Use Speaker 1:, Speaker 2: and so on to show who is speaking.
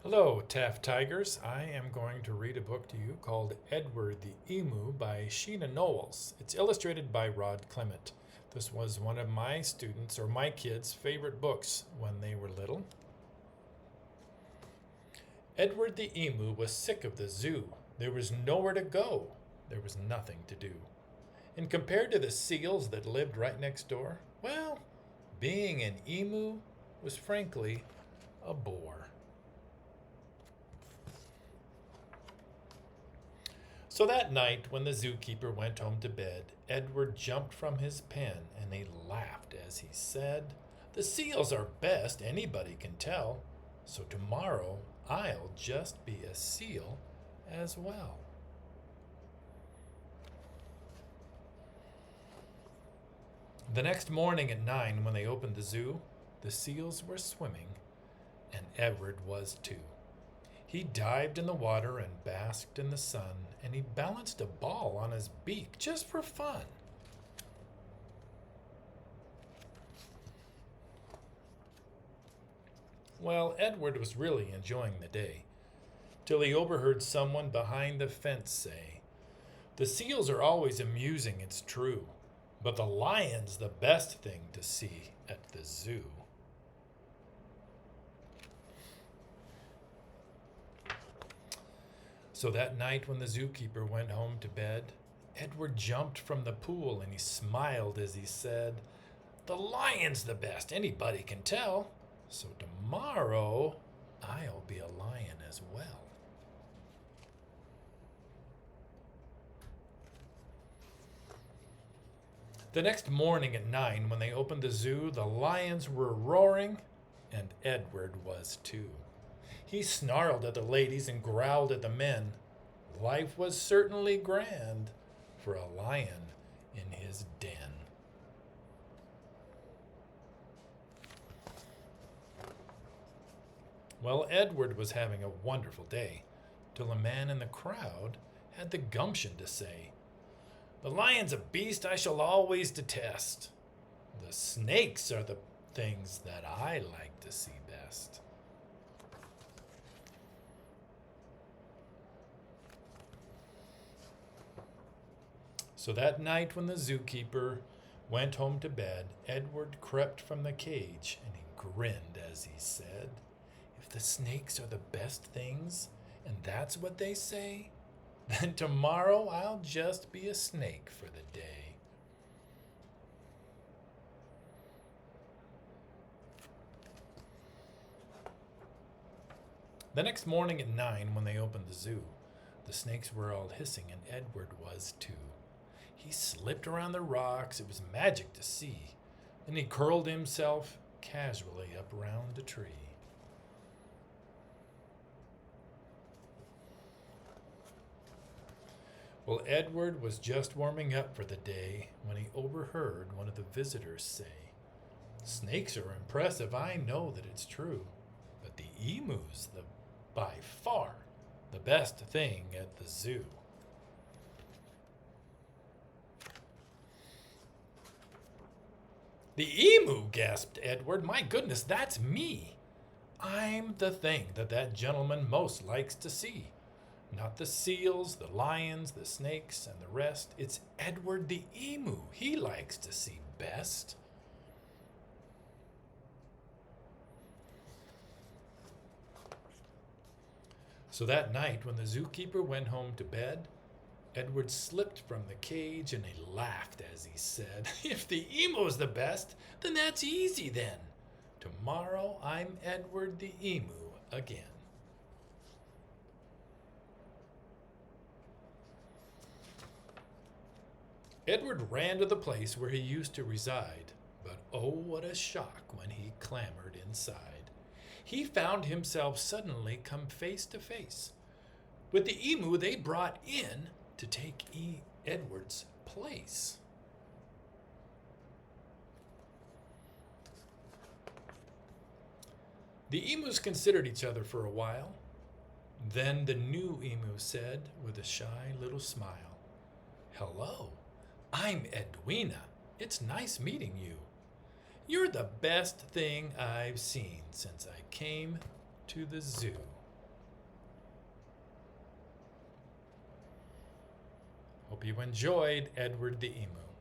Speaker 1: Hello, Taft Tigers. I am going to read a book to you called Edward the Emu by Sheena Knowles. It's illustrated by Rod Clement. This was one of my students, or my kids' favorite books when they were little. Edward the Emu was sick of the zoo. There was nowhere to go. There was nothing to do. And compared to the seals that lived right next door, well, being an emu was frankly a bore. So that night, when the zookeeper went home to bed, Edward jumped from his pen and he laughed as he said, "The seals are best, anybody can tell. So tomorrow I'll just be a seal as well." The next morning at 9, when they opened the zoo, the seals were swimming, and Edward was too. He dived in the water and basked in the sun, and he balanced a ball on his beak just for fun. Well, Edward was really enjoying the day, till he overheard someone behind the fence say, "The seals are always amusing, it's true, but the lion's the best thing to see at the zoo." So that night when the zookeeper went home to bed, Edward jumped from the pool and he smiled as he said, "The lion's the best, anybody can tell. So tomorrow I'll be a lion as well." The next morning at 9, when they opened the zoo, the lions were roaring, and Edward was too. He snarled at the ladies and growled at the men. Life was certainly grand for a lion in his den. Well, Edward was having a wonderful day, till a man in the crowd had the gumption to say, "The lion's a beast I shall always detest. The snakes are the things that I like to see best." So that night when the zookeeper went home to bed, Edward crept from the cage and he grinned as he said, "If the snakes are the best things, and that's what they say, then tomorrow I'll just be a snake for the day." The next morning at 9, when they opened the zoo, the snakes were all hissing, and Edward was too. He slipped around the rocks. It was magic to see. Then he curled himself casually up around a tree. Well, Edward was just warming up for the day when he overheard one of the visitors say, "Snakes are impressive, I know that it's true, but the emu's by far the best thing at the zoo." "The emu!" gasped Edward. "My goodness, that's me. I'm the thing that gentleman most likes to see. Not the seals, the lions, the snakes, and the rest. It's Edward the emu he likes to see best." So that night, when the zookeeper went home to bed, Edward slipped from the cage and he laughed as he said, "If the emu's the best, then that's easy then. Tomorrow I'm Edward the emu again." Edward ran to the place where he used to reside, but oh, what a shock when he clambered inside. He found himself suddenly come face to face with the emu they brought in to take Edward's place. The emus considered each other for a while. Then the new emu said with a shy little smile, "Hello, I'm Edwina. It's nice meeting you. You're the best thing I've seen since I came to the zoo." Hope you enjoyed Edward the Emu.